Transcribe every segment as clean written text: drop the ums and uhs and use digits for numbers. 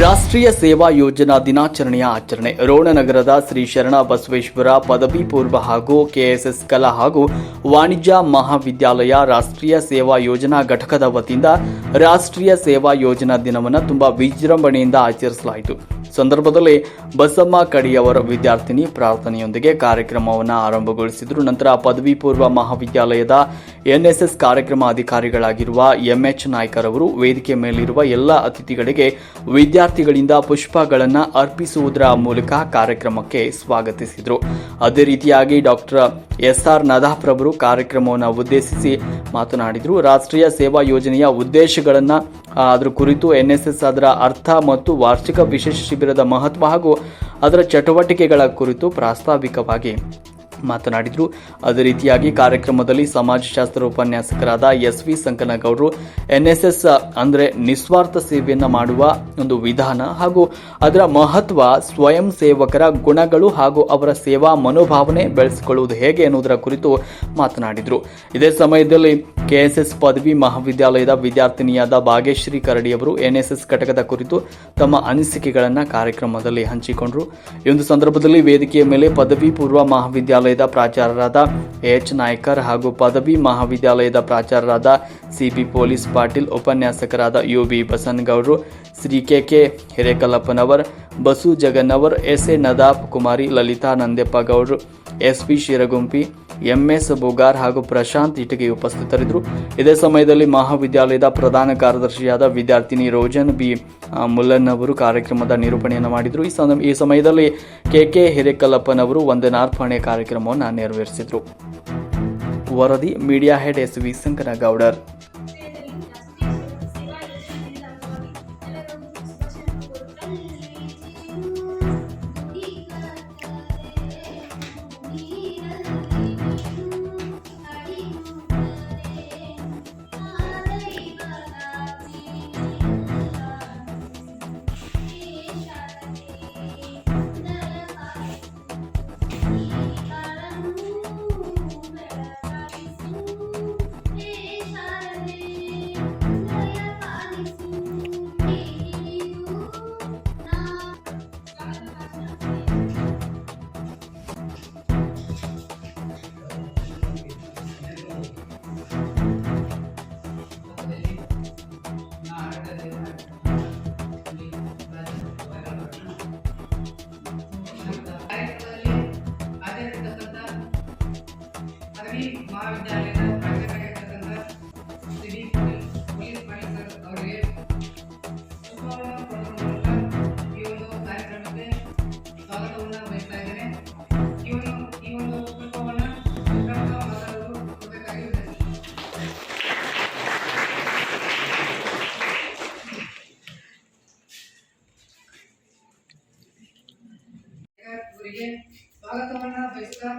ರಾಷ್ಟ್ರೀಯ ಸೇವಾ ಯೋಜನಾ ದಿನಾಚರಣೆಯ ಆಚರಣೆ ರೋಣನಗರದ ಶ್ರೀ ಶರಣ ಬಸವೇಶ್ವರ ಪದವಿ ಪೂರ್ವ ಹಾಗೂ ಕೆಎಸ್ಎಸ್ ಕಲಾ ಹಾಗೂ ವಾಣಿಜ್ಯ ಮಹಾವಿದ್ಯಾಲಯ ರಾಷ್ಟ್ರೀಯ ಸೇವಾ ಯೋಜನಾ ಘಟಕದ ವತಿಯಿಂದ ರಾಷ್ಟ್ರೀಯ ಸೇವಾ ಯೋಜನಾ ದಿನವನ್ನು ತುಂಬಾ ವಿಜೃಂಭಣೆಯಿಂದ ಆಚರಿಸಲಾಯಿತು. ಸಂದರ್ಭದಲ್ಲಿ ಬಸಮ್ಮ ಕಡಿಯವರ ವಿದ್ಯಾರ್ಥಿನಿ ಪ್ರಾರ್ಥನೆಯೊಂದಿಗೆ ಕಾರ್ಯಕ್ರಮವನ್ನು ಆರಂಭಗೊಳಿಸಿದರು. ನಂತರ ಪದವಿ ಪೂರ್ವ ಮಹಾವಿದ್ಯಾಲಯದ ಎನ್ಎಸ್ಎಸ್ ಕಾರ್ಯಕ್ರಮ ಅಧಿಕಾರಿಗಳಾಗಿರುವ ಎಂಎಚ್ ನಾಯ್ಕರ್ ಅವರು ವೇದಿಕೆ ಮೇಲಿರುವ ಎಲ್ಲ ಅತಿಥಿಗಳಿಗೆ ವಿದ್ಯಾರ್ಥಿಗಳಿಂದ ಪುಷ್ಪಗಳನ್ನು ಅರ್ಪಿಸುವುದರ ಮೂಲಕ ಕಾರ್ಯಕ್ರಮಕ್ಕೆ ಸ್ವಾಗತಿಸಿದರು. ಅದೇ ರೀತಿಯಾಗಿ ಡಾಕ್ಟರ್ ಎಸ್ಆರ್ ನದಾಫ್ರವರು ಕಾರ್ಯಕ್ರಮವನ್ನು ಉದ್ದೇಶಿಸಿ ಮಾತನಾಡಿದರು. ರಾಷ್ಟ್ರೀಯ ಸೇವಾ ಯೋಜನೆಯ ಉದ್ದೇಶಗಳನ್ನು ಅದರ ಕುರಿತು ಎನ್ಎಸ್ಎಸ್ ಅದರ ಅರ್ಥ ಮತ್ತು ವಾರ್ಷಿಕ ವಿಶೇಷ ಶಿಬಿರದ ಮಹತ್ವ ಹಾಗೂ ಅದರ ಚಟುವಟಿಕೆಗಳ ಕುರಿತು ಪ್ರಾಸ್ತಾವಿಕವಾಗಿ ಮಾತನಾಡಿದರು. ಅದೇ ರೀತಿಯಾಗಿ ಕಾರ್ಯಕ್ರಮದಲ್ಲಿ ಸಮಾಜಶಾಸ್ತ್ರ ಉಪನ್ಯಾಸಕರಾದ ಎಸ್.ವಿ. ಸಂಕನಗೌಡರು ಎನ್ಎಸ್ಎಸ್ ಅಂದರೆ ನಿಸ್ವಾರ್ಥ ಸೇವೆಯನ್ನು ಮಾಡುವ ಒಂದು ವಿಧಾನ ಹಾಗೂ ಅದರ ಮಹತ್ವ, ಸ್ವಯಂ ಸೇವಕರ ಗುಣಗಳು ಹಾಗೂ ಅವರ ಸೇವಾ ಮನೋಭಾವನೆ ಬೆಳೆಸಿಕೊಳ್ಳುವುದು ಹೇಗೆ ಎನ್ನುವುದರ ಕುರಿತು ಮಾತನಾಡಿದರು. ಇದೇ ಸಮಯದಲ್ಲಿ ಕೆಎಸ್ಎಸ್ ಪದವಿ ಮಹಾವಿದ್ಯಾಲಯದ ವಿದ್ಯಾರ್ಥಿನಿಯಾದ ಭಾಗ್ಯಶ್ರೀ ಕರಡಿಯವರು ಎನ್ಎಸ್ಎಸ್ ಘಟಕದ ಕುರಿತು ತಮ್ಮ ಅನಿಸಿಕೆಗಳನ್ನು ಕಾರ್ಯಕ್ರಮದಲ್ಲಿ ಹಂಚಿಕೊಂಡರು. ಈ ಒಂದು ಸಂದರ್ಭದಲ್ಲಿ ವೇದಿಕೆಯ ಮೇಲೆ ಪದವಿ ಪೂರ್ವ ಮಹಾವಿದ್ಯಾಲಯದ ಪ್ರಾಚಾರ್ಯರಾದ ಎಚ್ ನಾಯ್ಕರ್ ಹಾಗೂ ಪದವಿ ಮಹಾವಿದ್ಯಾಲಯದ ಪ್ರಾಚಾರ್ಯರಾದ ಸಿಬಿ ಪೊಲೀಸ್ ಪಾಟೀಲ್, ಉಪನ್ಯಾಸಕರಾದ UB ಬಸನಗೌಡರು, Shri K ಹಿರೇಕಲ್ಲಪ್ಪನವರ್, Basu ಜಗನ್ನವರ್, S.A.. Nadaf ಕುಮಾರಿ, ಲಲಿತಾ ನಂದೆಪ್ಪ ಗೌಡ್ರು, ಎಸ್.ಪಿ. ಶಿರಗುಂಪಿ, ಎಂಎಸ್ ಬುಗಾರ್ ಹಾಗೂ ಪ್ರಶಾಂತ್ ಇಟಗಿ ಉಪಸ್ಥಿತರಿದ್ದರು. ಇದೇ ಸಮಯದಲ್ಲಿ ಮಹಾವಿದ್ಯಾಲಯದ ಪ್ರಧಾನ ಕಾರ್ಯದರ್ಶಿಯಾದ ವಿದ್ಯಾರ್ಥಿನಿ ರೋಜನ್ ಬಿ ಮುಲ್ಲನ್ ಅವರು ಕಾರ್ಯಕ್ರಮದ ನಿರೂಪಣೆಯನ್ನು ಮಾಡಿದರು. ಈ ಸಮಯದಲ್ಲಿ ಕೆ ಹಿರೇಕಲ್ಲಪ್ಪನವರು ವಂದನಾರ್ಪಣೆ ಕಾರ್ಯಕ್ರಮವನ್ನು ನೆರವೇರಿಸಿದರು. ವರದಿ ಮೀಡಿಯಾ ಹೆಡ್ ಎಸ್.ವಿ. ಸಂಕನಗೌಡರ್. ಮಹಾವಿದ್ಯಾಲಯದ ಪ್ರಾಚಾರ್ಯರಾಗಿರ್ತಕ್ಕಂಥ ಶ್ರೀ ಪೊಲೀಸ್ ಪಾಟೀಲ್ ಸರ್ ಅವರಿಗೆ ಪುಷ್ಪವನ್ನು ಕೊಡುವ ಮೂಲಕ ಈ ಒಂದು ಕಾರ್ಯಕ್ರಮಕ್ಕೆ ಸ್ವಾಗತವನ್ನು ಬಯಸ್ತಾ ಇದ್ದೇನೆ. ಈ ಒಂದು ಪುಷ್ಪವನ್ನು ಮಾತಾಡಲು ಕೊಡಬೇಕಾಗಿ ಅವರಿಗೆ ಸ್ವಾಗತವನ್ನು ಬಯಸ್ತಾ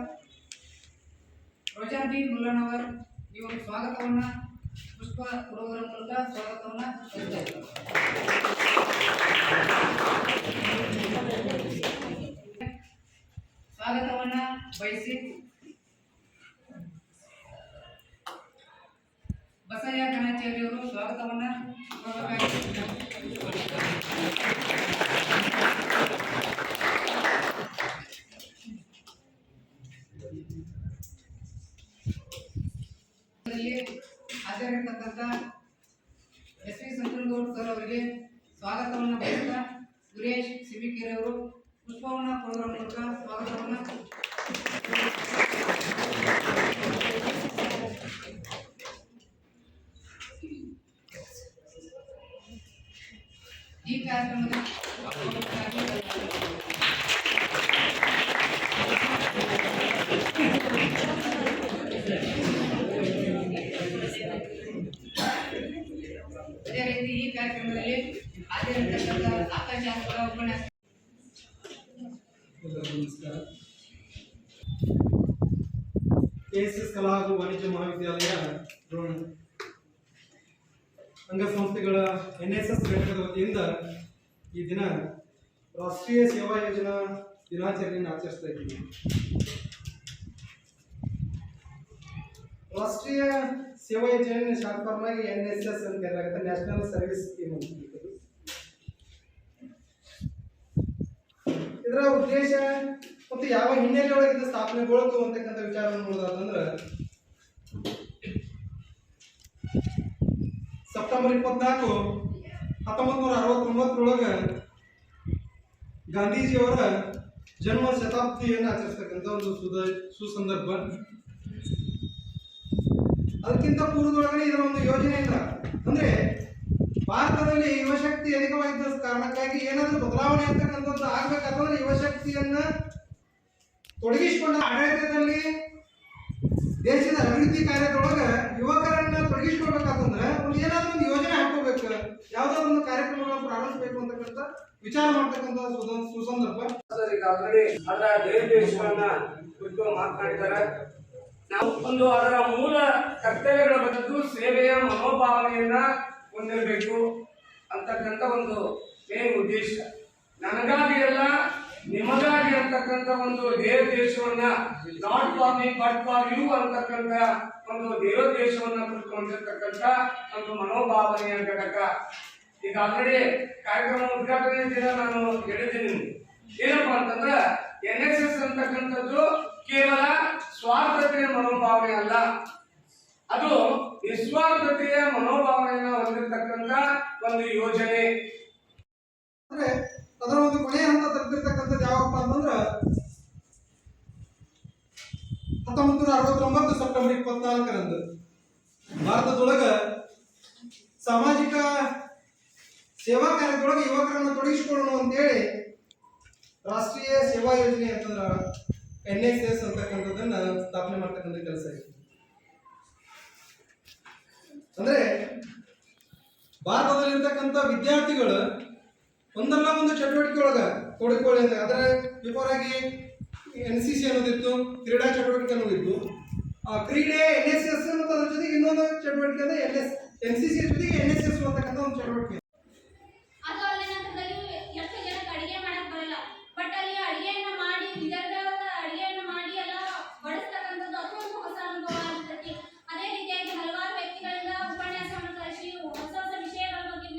ರೋಜನ್ ಬಿ ಮುಲ್ಲನ್ ಅವರು ಈ ಒಂದು ಸ್ವಾಗತವನ್ನು ಪುಷ್ಪ ಕೊಡುವುದರ ಮೂಲಕ ಸ್ವಾಗತವನ್ನು ಬಯಸಿ ಬಸಯ್ಯ ಗಣಾಚಾರ್ಯ ಅವರು ಸ್ವಾಗತವನ್ನು ಹಾಜರಿರ್ತಕ್ಕಂಥ ಎಸ್.ವಿ. ಸಂಕನಗೌಡ ಸರ್ ಅವರಿಗೆ ಸ್ವಾಗತವನ್ನು ಬಯಸ್ತಾ ಸುರೇಶ್ ಸಿಬಿಕೆರೆ ಅವರು ಪುಷ್ಪವನ್ನು ಕೊಡುವುದರ ಮೂಲಕ ಸ್ವಾಗತವನ್ನು ಈ ಕಾರ್ಯಕ್ರಮದ ಅದೇ ರೀತಿ ಈ ಕಾರ್ಯಕ್ರಮದಲ್ಲಿ ಹಾಜರಿರ್ತಕ್ಕಂಥ ಆಕಾಶಾಸ್ತ್ರ ಉಪನ್ಯಾಸ ಕೆಎಸ್ಎಸ್ ಕಲಾ ಹಾಗೂ ವಾಣಿಜ್ಯ ಮಹಾವಿದ್ಯಾಲಯ ಅಂಗಸಂಸ್ಥೆಗಳ ಎನ್ಎಸ್ಎಸ್ ಘಟಕದ ವತಿಯಿಂದ ಈ ದಿನ ರಾಷ್ಟ್ರೀಯ ಸೇವಾ ಯೋಜನಾ ದಿನಾಚರಣೆಯನ್ನು ಆಚರಿಸ್ತಾ ಇದ್ದೀವಿ. ರಾಷ್ಟ್ರೀಯ ಸೇವಾ ಯೋಜನೆ ಶಾರ್ಟ್ ಫಾರ್ಮ್ ಆಗಿ NSS ಅಂತ ಕರೆಯಲಾಗುತ್ತೆ, ನ್ಯಾಷನಲ್ ಸರ್ವಿಸ್ ಸ್ಕೀಮ್ ಅಂತ. ಇದರ ಉದ್ದೇಶ ಮತ್ತು ಯಾವ ಹಿನ್ನೆಲೆಯೊಳಗೆ ಇದು ಸ್ಥಾಪನೆಗೊಳ್ತು ಅಂತಕ್ಕಂಥ ವಿಚಾರವನ್ನು ನೋಡೋದಾದ್ರೆ ಸೆಪ್ಟೆಂಬರ್ 24, 1969 ಗಾಂಧೀಜಿಯವರ ಜನ್ಮ ಶತಾಬ್ದಿಯನ್ನು ಆಚರಿಸ್ತಕ್ಕಂಥ ಒಂದು ಸುಸಂದರ್ಭ. ಅದಕ್ಕಿಂತ ಪೂರ್ವದೊಳಗಡೆ ಇದರ ಒಂದು ಯೋಜನೆ ಇಲ್ಲ. ಅಂದ್ರೆ ಭಾರತದಲ್ಲಿ ಯುವಶಕ್ತಿ ಅಧಿಕವಾಗಿದ್ದ ಕಾರಣಕ್ಕಾಗಿ ಏನಾದರೂ ಬದಲಾವಣೆ ಆಗ್ತಕ್ಕಂಥದ್ದು ಆಗ್ಬೇಕಾದ್ರೆ ಯುವಶಕ್ತಿಯನ್ನ ತೊಡಗಿಸಿಕೊಂಡ ಆಡಳಿತದಲ್ಲಿ ದೇಶದ ಅಭಿವೃದ್ಧಿ ಕಾರ್ಯದೊಳಗ ಯುವಕರನ್ನ ತೊಡಗಿಸ್ಕೊಳ್ಬೇಕಾತಂದ್ರೆ ಒಂದು ಏನಾದ್ರೂ ಒಂದು ಯೋಜನೆ ಹಾಕೋಬೇಕು, ಯಾವ್ದೋ ಒಂದು ಕಾರ್ಯಕ್ರಮಗಳನ್ನು ಪ್ರಾರಂಭಿಸಬೇಕು ಅಂತಕ್ಕಂಥ ವಿಚಾರ ಮಾಡ್ತಕ್ಕಂಥ ಸುಸಂದರ್ಭ. ಆಲ್ರೆಡಿ ಅದರ ದೇಶವನ್ನ ಕುರಿತು ಮಾತನಾಡಿದ್ದಾರೆ. ನಾವು ಒಂದು ಅದರ ಮೂಲ ಕರ್ತವ್ಯಗಳ ಬಗ್ಗೆ ಸೇವೆಯ ಮನೋಭಾವನೆಯನ್ನ ಹೊಂದಿರಬೇಕು ಅಂತಕ್ಕಂಥ ಒಂದು ಮೇನ್ ಉದ್ದೇಶ. ನನಗಾಗಿ ಅಲ್ಲ ನಿಮಗಾಗಿ ಅಂತಕ್ಕಂಥ ಒಂದು ದೇಶವನ್ನ not for me but for you ಅಂತಕ್ಕಂಥ ಒಂದು ದೇಶವನ್ನ ಕುರಿತುಕೊಂಡಿರ್ತಕ್ಕಂಥ ಒಂದು ಮನೋಭಾವನೆಯ ಘಟಕ. ಈಗ ಆಲ್ರೆಡಿ ಕಾರ್ಯಕ್ರಮ ಉದ್ಘಾಟನೆ ದಿನ ನಾನು ಹೇಳಿದ್ದೀನಿ. ಏನಪ್ಪಾ ಅಂತಂದ್ರೆ NSS ಅಂತಕ್ಕಂಥದ್ದು ಕೇವಲ ಸ್ವಾರ್ಥತೆಯ ಮನೋಭಾವನೆ ಅಲ್ಲ, ಅದು ನಿಸ್ವಾರ್ಥತೆಯ ಮನೋಭಾವನೆಯನ್ನ ಹೊಂದಿರತಕ್ಕಂಥ ಒಂದು ಯೋಜನೆ. ಅಂದ್ರೆ ಅದರ ಒಂದು ಕೊನೆಯ ಹಂತ ತಲುಪಿರ್ತಕ್ಕಂಥದ್ದು ಯಾವಪ್ಪ ಅಂತಂದ್ರೆ 1969 ಸೆಪ್ಟೆಂಬರ್ 24 ಭಾರತದೊಳಗ ಸಾಮಾಜಿಕ ಸೇವಾ ಕಾರ್ಯದೊಳಗೆ ಯುವಕರನ್ನು ತೊಡಗಿಸಿಕೊಳ್ಳೋಣ ಅಂತೇಳಿ ರಾಷ್ಟ್ರೀಯ ಸೇವಾ ಯೋಜನೆ ಅಂತಂದ್ರ NSS ಅಂತಕ್ಕಂಥದ್ದನ್ನ ಸ್ಥಾಪನೆ ಮಾಡ್ತಕ್ಕಂಥ ಕೆಲಸ ಇದೆ. ಅಂದ್ರೆ ಭಾರತದಲ್ಲಿರ್ತಕ್ಕಂಥ ವಿದ್ಯಾರ್ಥಿಗಳು ಒಂದಲ್ಲ ಒಂದು ಚಟುವಟಿಕೆ ಒಳಗ ತೊಡಗಿಕೊಳ್ಳಿ ಅಂತ. ಅದರ ಬಿಫೋರ್ ಆಗಿ NCC ಅನ್ನೋದಿತ್ತು, ಕ್ರೀಡಾ ಚಟುವಟಿಕೆ ಅನ್ನೋದಿತ್ತು. ಕ್ರೀಡೆ NSS ಮತ್ತು ಅದ್ರ ಜೊತೆಗೆ ಇನ್ನೊಂದು ಚಟುವಟಿಕೆ ಅಂದ್ರೆ NCC ಜೊತೆಗೆ NSS ಅಂತಕ್ಕಂಥ ಒಂದು ಚಟುವಟಿಕೆ. ಅದು ಅಲ್ಲಿ ನಂತರದಲ್ಲಿ ಎಷ್ಟು ಜನಕ್ಕೆ ಅಡಿಗೆ ಮಾಡಕ್ ಬರಲ್ಲ, ಬಟ್ ಅಲ್ಲಿ ಅಡಿಗೆಯನ್ನ ಮಾಡಿ ವಿದ್ಯಾರ್ಥಿಗಳ ಅಡಿಗೆಯನ್ನ ಮಾಡಿ ಎಲ್ಲ ಬಡಿಸ್ತಕ್ಕಂಥದ್ದು ಅದು ಒಂದು ಹೊಸ ಅನುಭವ ಆಗಿರ್ತೈತಿ. ಅದೇ ರೀತಿಯಾಗಿ ಹಲವಾರು ವ್ಯಕ್ತಿಗಳಿಂದ ಉಪನ್ಯಾಸವನ್ನು ಕಳಿಸಿ ಹೊಸ ಹೊಸ ವಿಷಯಗಳ ಬಗ್ಗೆ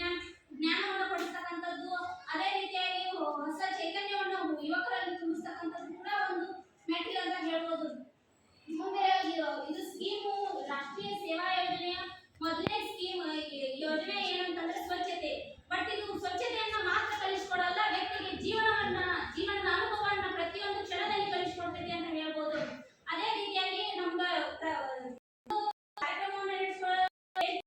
ಜ್ಞಾನವನ್ನು ಪಡಿಸ್ತಕ್ಕಂಥದ್ದು, ಅದೇ ರೀತಿಯಾಗಿ ಹೊಸ ಚೈತನ್ಯವನ್ನು ಯುವಕರಲ್ಲಿ ತುಂಬಿಸ್ತಕ್ಕಂಥದ್ದು ಕೂಡ ಒಂದು ಮೆಟ್ಟಿಲು ಅಂತ ಹೇಳ್ಬೋದು. ಮುಂದೆ ಇದು ಸ್ಕೀಮು ರಾಷ್ಟ್ರೀಯ ಸೇವಾ ಯೋಜನೆಯ ಮೊದಲನೇ ಸ್ಕೀಮ್ ಯೋಜನೆ ಏನಂತಂದ್ರೆ ಸ್ವಚ್ಛತೆ. ಬಟ್ ಇದು ಸ್ವಚ್ಛತೆಯನ್ನ ಮಾತ್ರ ಕಲಿಸ್ಕೊಡಲ್ಲ,